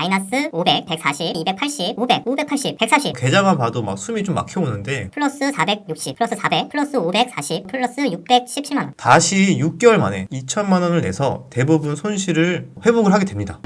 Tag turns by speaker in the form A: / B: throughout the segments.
A: 마이너스 500, 140, 280, 500, 580, 140
B: 계좌만 봐도 막 숨이 좀 막혀오는데
A: 플러스 460, 플러스 400, 플러스 540, 플러스 617만원.
B: 다시 6개월 만에 2천만 원을 내서 대부분 손실을 회복을 하게 됩니다.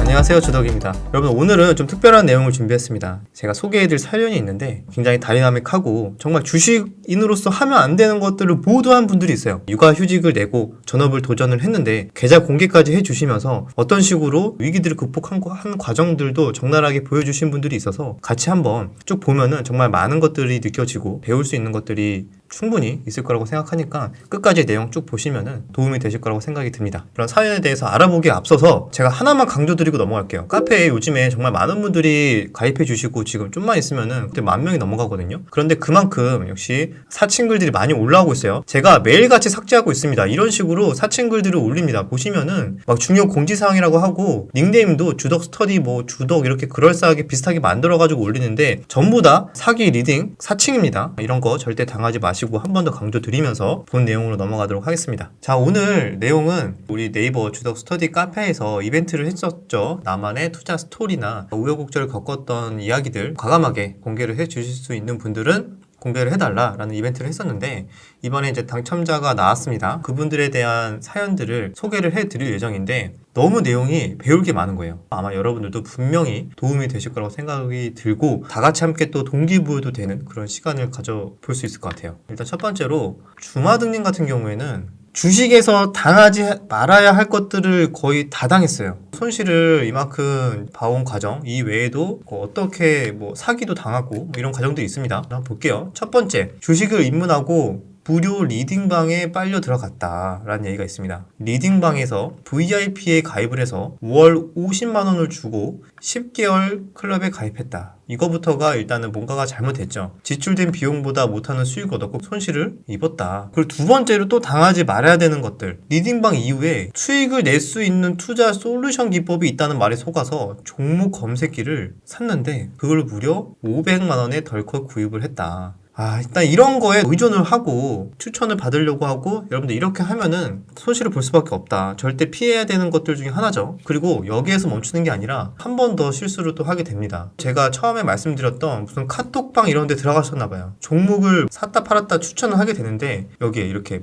B: 안녕하세요, 주덕입니다. 여러분, 오늘은 좀 특별한 내용을 준비했습니다. 제가 소개해드릴 사연이 있는데 굉장히 다이나믹하고 정말 주식인으로서 하면 안 되는 것들을 모두 한 분들이 있어요. 육아휴직을 내고 전업을 도전을 했는데 계좌 공개까지 해주시면서 어떤 식으로 위기들을 극복한 과정들도 적나라하게 보여주신 분들이 있어서 같이 한번 쭉 보면은 정말 많은 것들이 느껴지고 배울 수 있는 것들이 충분히 있을 거라고 생각하니까 끝까지 내용 쭉 보시면은 도움이 되실 거라고 생각이 듭니다. 그런 사연에 대해서 알아보기에 앞서서 제가 하나만 강조드리고 넘어갈게요. 카페에 요즘에 정말 많은 분들이 가입해 주시고 지금 좀만 있으면은 그때 10,000명이 넘어가거든요. 그런데 그만큼 역시 사칭글들이 많이 올라오고 있어요. 제가 매일같이 삭제하고 있습니다. 이런 식으로 사칭글들을 올립니다. 보시면은 막 중요 공지사항이라고 하고 닉네임도 주덕 스터디 뭐 주덕 이렇게 그럴싸하게 비슷하게 만들어가지고 올리는데 전부 다 사기 리딩 사칭입니다. 이런 거 절대 당하지 마시고 한 번 더 강조드리면서 본 내용으로 넘어가도록 하겠습니다. 자, 오늘 내용은 우리 네이버 주덕 스터디 카페에서 이벤트를 했었죠. 나만의 투자 스토리나 우여곡절을 겪었던 이야기들 과감하게 공개를 해 주실 수 있는 분들은 공개를 해달라라는 이벤트를 했었는데 이번에 이제 당첨자가 나왔습니다. 그분들에 대한 사연들을 소개를 해드릴 예정인데 너무 내용이 배울 게 많은 거예요. 아마 여러분들도 분명히 도움이 되실 거라고 생각이 들고 다 같이 함께 또 동기부여도 되는 그런 시간을 가져볼 수 있을 것 같아요. 일단 첫 번째로 주마등님 같은 경우에는 주식에서 당하지 말아야 할 것들을 거의 다 당했어요. 손실을 이만큼 봐온 과정 이외에도 어떻게 사기도 당하고 이런 과정도 있습니다. 한번 볼게요. 첫 번째, 주식을 입문하고 무료 리딩방에 빨려 들어갔다라는 얘기가 있습니다. 리딩방에서 VIP에 가입을 해서 월 50만 원을 주고 10개월 클럽에 가입했다. 이거부터가 일단은 뭔가가 잘못됐죠. 지출된 비용보다 못하는 수익을 얻었고 손실을 입었다. 그리고 두 번째로 또 당하지 말아야 되는 것들. 리딩방 이후에 수익을 낼 수 있는 투자 솔루션 기법이 있다는 말에 속아서 종목 검색기를 샀는데 그걸 무려 500만 원에 덜컥 구입을 했다. 일단 이런 거에 의존을 하고 추천을 받으려고 하고 여러분들 이렇게 하면은 손실을 볼 수밖에 없다. 절대 피해야 되는 것들 중에 하나죠. 그리고 여기에서 멈추는 게 아니라 한 번 더 실수를 또 하게 됩니다. 제가 처음에 말씀드렸던 무슨 카톡방 이런 데 들어가셨나 봐요. 종목을 샀다 팔았다 추천을 하게 되는데 여기에 이렇게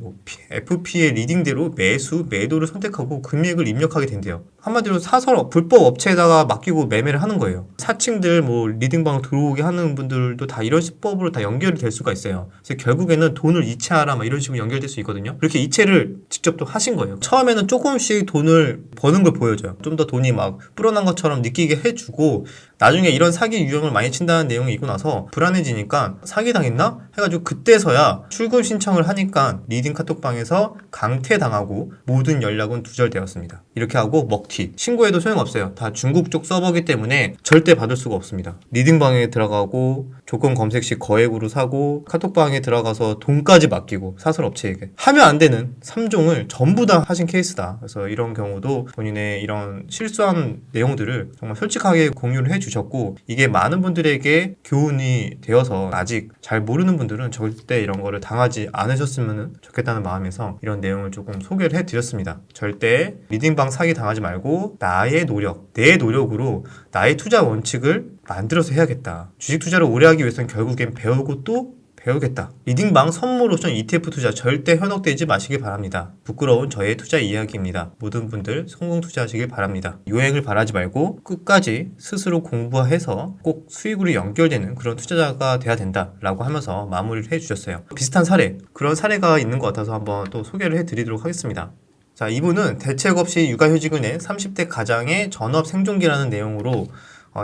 B: FP의 리딩대로 매수, 매도를 선택하고 금액을 입력하게 된대요. 한마디로 사설 불법 업체에다가 맡기고 매매를 하는 거예요. 사칭들 리딩방 들어오게 하는 분들도 다 이런 수법으로 다 연결이 될 수가 있어요. 그래서 결국에는 돈을 이체하라 이런 식으로 연결될 수 있거든요. 그렇게 이체를 직접 또 하신 거예요. 처음에는 조금씩 돈을 버는 걸 보여줘요. 좀 더 돈이 막 불어난 것처럼 느끼게 해주고 나중에 이런 사기 유형을 많이 친다는 내용이 있고 나서 불안해지니까 사기당했나? 해가지고 그때서야 출금 신청을 하니까 리딩 카톡방에서 강퇴당하고 모든 연락은 두절되었습니다. 이렇게 하고 먹튀. 신고해도 소용없어요. 다 중국 쪽 서버기 때문에 절대 받을 수가 없습니다. 리딩방에 들어가고 조건 검색 시 거액으로 사고 카톡방에 들어가서 돈까지 맡기고 사설업체에게 하면 안 되는 3종을 전부 다 하신 케이스다. 그래서 이런 경우도 본인의 이런 실수한 내용들을 정말 솔직하게 공유를 해주셨고 이게 많은 분들에게 교훈이 되어서 아직 잘 모르는 분들은 절대 이런 거를 당하지 않으셨으면 좋겠다는 마음에서 이런 내용을 조금 소개를 해드렸습니다. 절대 리딩방 사기 당하지 말고 나의 노력, 내 노력으로 나의 투자 원칙을 만들어서 해야겠다. 주식 투자를 오래 하기 위해서는 결국엔 배우고 또 배우겠다. 리딩방 선물 옵션 ETF 투자 절대 현혹되지 마시길 바랍니다. 부끄러운 저의 투자 이야기입니다. 모든 분들 성공 투자하시길 바랍니다. 요행을 바라지 말고 끝까지 스스로 공부해서 꼭 수익으로 연결되는 그런 투자자가 돼야 된다라고 하면서 마무리를 해주셨어요. 비슷한 사례, 그런 사례가 있는 것 같아서 한번 또 소개를 해드리도록 하겠습니다. 자, 이분은 대책 없이 육아휴직을 낸 30대 가장의 전업 생존기라는 내용으로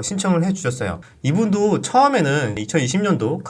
B: 신청을 해주셨어요. 이분도 처음에는 2020년도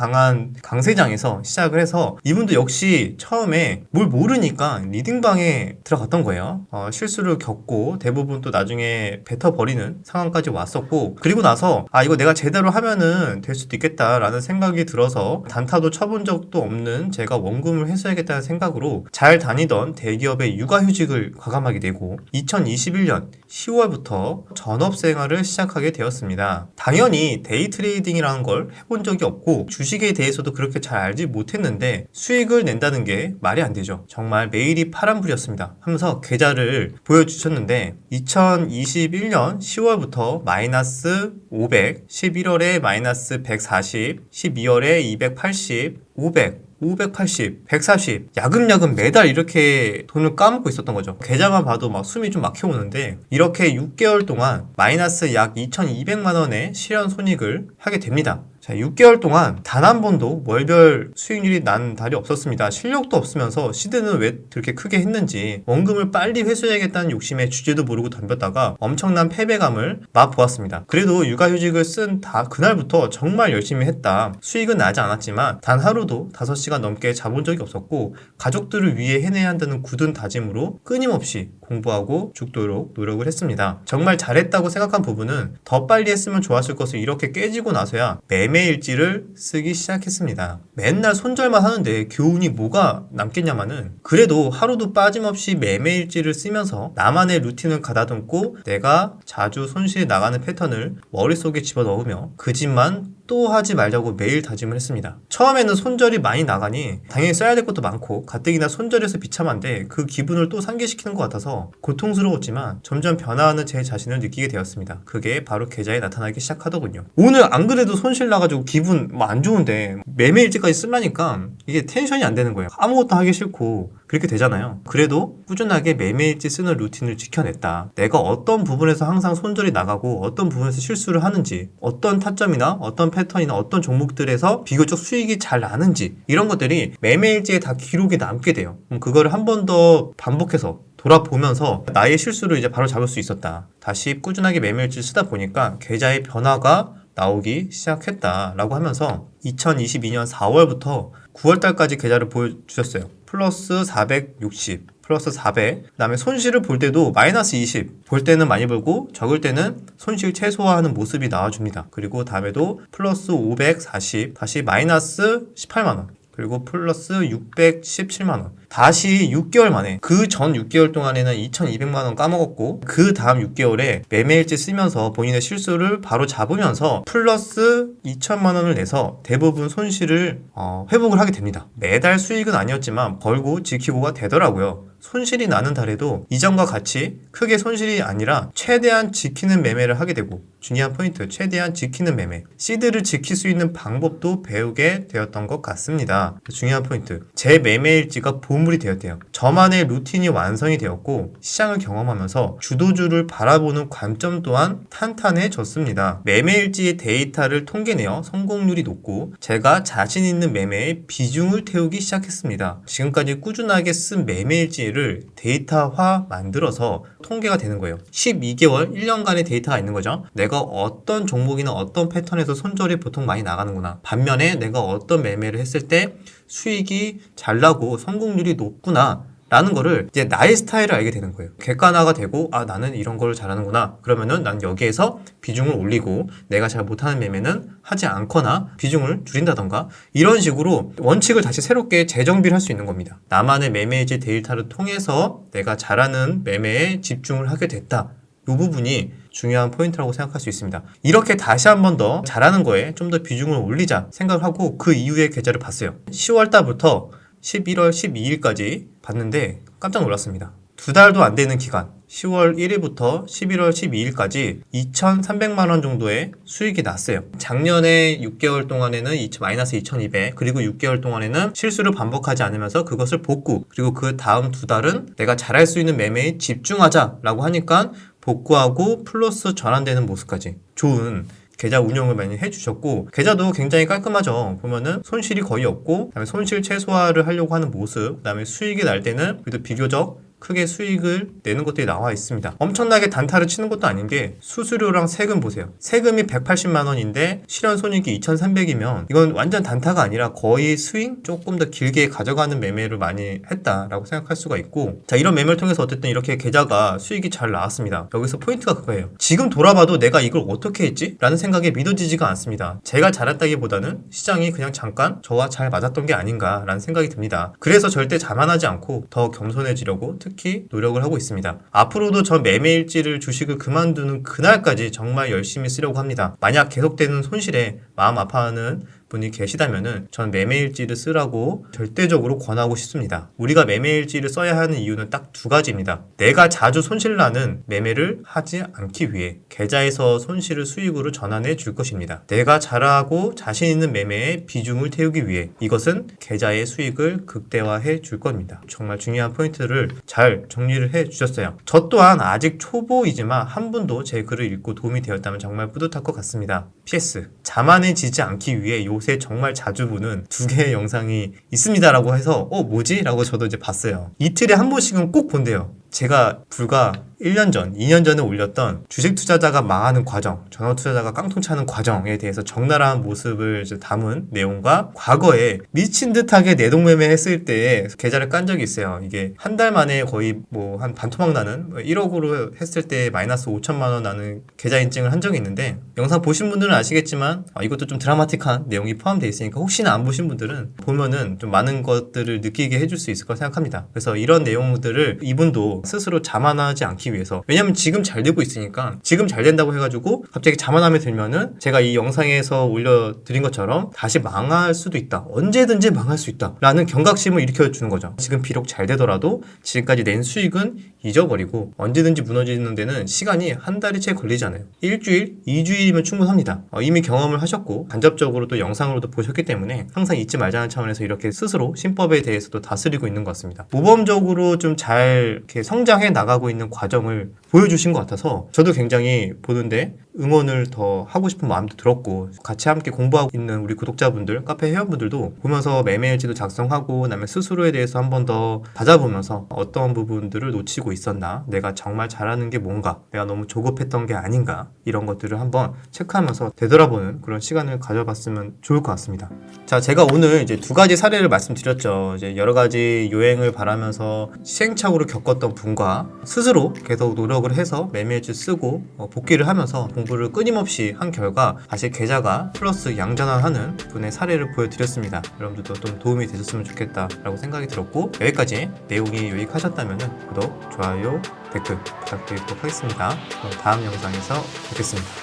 B: 강세장에서 시작을 해서 이분도 역시 처음에 뭘 모르니까 리딩방에 들어갔던 거예요. 실수를 겪고 대부분 또 나중에 뱉어버리는 상황까지 왔었고 그리고 나서 이거 내가 제대로 하면은 될 수도 있겠다라는 생각이 들어서 단타도 쳐본 적도 없는 제가 원금을 회수해야겠다는 생각으로 잘 다니던 대기업의 육아휴직을 과감하게 내고 2021년 10월부터 전업생활을 시작하게 되었습니다. 있었습니다. 당연히 데이 트레이딩이라는 걸 해본 적이 없고 주식에 대해서도 그렇게 잘 알지 못했는데 수익을 낸다는 게 말이 안 되죠. 정말 매일이 파란불이었습니다 하면서 계좌를 보여주셨는데 2021년 10월부터 마이너스 500, 11월에 마이너스 140, 12월에 280, 500, 580, 140 야금야금 매달 이렇게 돈을 까먹고 있었던 거죠. 계좌만 봐도 막 숨이 좀 막혀오는데 이렇게 6개월 동안 마이너스 약 2,200만 원의 실현 손익을 하게 됩니다. 자, 6개월 동안 단 한 번도 월별 수익률이 난 달이 없었습니다. 실력도 없으면서 시드는 왜 그렇게 크게 했는지 원금을 빨리 회수해야겠다는 욕심에 주제도 모르고 덤볐다가 엄청난 패배감을 맛보았습니다. 그래도 육아휴직을 쓴 그날부터 정말 열심히 했다. 수익은 나지 않았지만 단 하루도 5시간 넘게 자본 적이 없었고 가족들을 위해 해내야 한다는 굳은 다짐으로 끊임없이 공부하고 죽도록 노력을 했습니다. 정말 잘했다고 생각한 부분은 더 빨리 했으면 좋았을 것을 이렇게 깨지고 나서야 매매일지를 쓰기 시작했습니다. 맨날 손절만 하는데 교훈이 뭐가 남겠냐마는 그래도 하루도 빠짐없이 매매일지를 쓰면서 나만의 루틴을 가다듬고 내가 자주 손실이 나가는 패턴을 머릿속에 집어넣으며 그 짓만 또 하지 말자고 매일 다짐을 했습니다. 처음에는 손절이 많이 나가니 당연히 써야 될 것도 많고 가뜩이나 손절해서 비참한데 그 기분을 또 상기시키는 것 같아서 고통스러웠지만 점점 변화하는 제 자신을 느끼게 되었습니다. 그게 바로 계좌에 나타나기 시작하더군요. 오늘 안 그래도 손실 나가지고 기분 안 좋은데 매매일지까지 쓰려니까 이게 텐션이 안 되는 거예요. 아무것도 하기 싫고 그렇게 되잖아요. 그래도 꾸준하게 매매일지 쓰는 루틴을 지켜냈다. 내가 어떤 부분에서 항상 손절이 나가고 어떤 부분에서 실수를 하는지 어떤 타점이나 어떤 패턴이나 어떤 종목들에서 비교적 수익이 잘 나는지 이런 것들이 매매일지에 다 기록이 남게 돼요. 그럼 그거를 한 번 더 반복해서 돌아보면서 나의 실수를 이제 바로 잡을 수 있었다. 다시 꾸준하게 매매일지를 쓰다 보니까 계좌의 변화가 나오기 시작했다라고 하면서 2022년 4월부터 9월달까지 계좌를 보여주셨어요. 플러스 460, 플러스 400, 그 다음에 손실을 볼 때도 마이너스 20, 볼 때는 많이 벌고 적을 때는 손실 최소화하는 모습이 나와줍니다. 그리고 다음에도 플러스 540, 다시 마이너스 18만원, 그리고 플러스 617만원. 다시 6개월 만에 그 전 6개월 동안에는 2,200만원 까먹었고 그 다음 6개월에 매매일지 쓰면서 본인의 실수를 바로 잡으면서 플러스 2천만원을 내서 대부분 손실을 회복을 하게 됩니다. 매달 수익은 아니었지만 벌고 지키고가 되더라고요. 손실이 나는 달에도 이전과 같이 크게 손실이 아니라 최대한 지키는 매매를 하게 되고 중요한 포인트, 최대한 지키는 매매. 시드를 지킬 수 있는 방법도 배우게 되었던 것 같습니다. 중요한 포인트. 제 매매일지가 보물이 되었대요. 저만의 루틴이 완성이 되었고 시장을 경험하면서 주도주를 바라보는 관점 또한 탄탄해졌습니다. 매매일지의 데이터를 통계내어 성공률이 높고 제가 자신 있는 매매에 비중을 태우기 시작했습니다. 지금까지 꾸준하게 쓴 매매일지를 데이터화 만들어서 통계가 되는 거예요. 12개월, 1년간의 데이터가 있는 거죠. 내가 어떤 종목이나 어떤 패턴에서 손절이 보통 많이 나가는구나. 반면에 내가 어떤 매매를 했을 때 수익이 잘 나고 성공률이 높구나 라는 거를 이제 나의 스타일을 알게 되는 거예요. 객관화가 되고 나는 이런 걸 잘하는구나. 그러면은 난 여기에서 비중을 올리고 내가 잘 못하는 매매는 하지 않거나 비중을 줄인다던가 이런 식으로 원칙을 다시 새롭게 재정비를 할 수 있는 겁니다. 나만의 매매일지 데이터를 통해서 내가 잘하는 매매에 집중을 하게 됐다. 이 부분이 중요한 포인트라고 생각할 수 있습니다. 이렇게 다시 한 번 더 잘하는 거에 좀 더 비중을 올리자 생각을 하고 그 이후에 계좌를 봤어요. 10월달부터 11월 12일까지 봤는데 깜짝 놀랐습니다. 2달도 안 되는 기간 10월 1일부터 11월 12일까지 2,300만원 정도의 수익이 났어요. 작년에 6개월 동안에는 마이너스 2,200 그리고 6개월 동안에는 실수를 반복하지 않으면서 그것을 복구 그리고 그 다음 2달은 내가 잘할 수 있는 매매에 집중하자라고 하니까 복구하고 플러스 전환되는 모습까지 좋은 계좌 운영을 많이 해주셨고 계좌도 굉장히 깔끔하죠. 보면은 손실이 거의 없고 그다음에 손실 최소화를 하려고 하는 모습 그다음에 수익이 날 때는 그래도 비교적 크게 수익을 내는 것들이 나와 있습니다. 엄청나게 단타를 치는 것도 아닌 게 수수료랑 세금 보세요. 세금이 180만 원인데 실현 손익이 2,300이면 이건 완전 단타가 아니라 거의 스윙? 조금 더 길게 가져가는 매매를 많이 했다라고 생각할 수가 있고 자 이런 매매를 통해서 어쨌든 이렇게 계좌가 수익이 잘 나왔습니다. 여기서 포인트가 그거예요. 지금 돌아봐도 내가 이걸 어떻게 했지? 라는 생각이 믿어지지가 않습니다. 제가 잘했다기보다는 시장이 그냥 잠깐 저와 잘 맞았던 게 아닌가라는 생각이 듭니다. 그래서 절대 자만하지 않고 더 겸손해지려고 특히 노력을 하고 있습니다. 앞으로도 저 매매일지를 주식을 그만두는 그날까지 정말 열심히 쓰려고 합니다. 만약 계속되는 손실에 마음 아파하는 분이 계시다면은 전 매매일지를 쓰라고 절대적으로 권하고 싶습니다. 우리가 매매일지를 써야 하는 이유는 딱 두 가지입니다. 내가 자주 손실나는 매매를 하지 않기 위해 계좌에서 손실을 수익으로 전환해 줄 것입니다. 내가 잘하고 자신 있는 매매에 비중을 태우기 위해 이것은 계좌의 수익을 극대화해 줄 겁니다. 정말 중요한 포인트를 잘 정리를 해 주셨어요. 저 또한 아직 초보이지만 한 분도 제 글을 읽고 도움이 되었다면 정말 뿌듯할 것 같습니다. PS 자만해지지 않기 위해 요새 정말 자주 보는 두 개의 영상이 있습니다라고 해서 뭐지? 라고 저도 이제 봤어요. 이틀에 한 번씩은 꼭 본대요. 제가 불과 1년 전, 2년 전에 올렸던 주식 투자자가 망하는 과정, 전업 투자자가 깡통 차는 과정에 대해서 적나라한 모습을 이제 담은 내용과 과거에 미친 듯하게 내동매매 했을 때에 계좌를 깐 적이 있어요. 이게 한 달 만에 거의 한 반토막 나는 1억으로 했을 때 마이너스 5천만 원 나는 계좌 인증을 한 적이 있는데 영상 보신 분들은 아시겠지만 이것도 좀 드라마틱한 내용이 포함되어 있으니까 혹시나 안 보신 분들은 보면은 좀 많은 것들을 느끼게 해줄 수 있을 거라 생각합니다. 그래서 이런 내용들을 이분도 스스로 자만하지 않기 위해서, 왜냐면 지금 잘 되고 있으니까 지금 잘 된다고 해가지고 갑자기 자만함에 들면은 제가 이 영상에서 올려드린 것처럼 다시 망할 수도 있다, 언제든지 망할 수 있다 라는 경각심을 일으켜주는 거죠. 지금 비록 잘 되더라도 지금까지 낸 수익은 잊어버리고 언제든지 무너지는 데는 시간이 한 달이 채 걸리지 않아요. 일주일, 2주일이면 충분합니다. 이미 경험을 하셨고 간접적으로 또 영상으로도 보셨기 때문에 항상 잊지 말자는 차원에서 이렇게 스스로 신법에 대해서도 다스리고 있는 것 같습니다. 모범적으로 좀 잘 이렇게 성장해 나가고 있는 과정을 보여주신 것 같아서 저도 굉장히 보는데 응원을 더 하고 싶은 마음도 들었고, 같이 함께 공부하고 있는 우리 구독자분들, 카페 회원분들도 보면서 매매일지도 작성하고 그다음에 스스로에 대해서 한 번 더 다잡으면서 어떤 부분들을 놓치고 있었나, 내가 정말 잘하는 게 뭔가, 내가 너무 조급했던 게 아닌가, 이런 것들을 한번 체크하면서 되돌아보는 그런 시간을 가져봤으면 좋을 것 같습니다. 자, 제가 오늘 이제 두 가지 사례를 말씀드렸죠. 이제 여러 가지 요행을 바라면서 시행착오를 겪었던 분과 스스로 계속 노력을 해서 매매일지 쓰고 복귀를 하면서 공부를 끊임없이 한 결과 다시 계좌가 플러스 양전환하는 분의 사례를 보여드렸습니다. 여러분들도 좀 도움이 되셨으면 좋겠다라고 생각이 들었고, 여기까지 내용이 유익하셨다면 구독, 좋아요, 댓글 부탁드리도록 하겠습니다. 그럼 다음 영상에서 뵙겠습니다.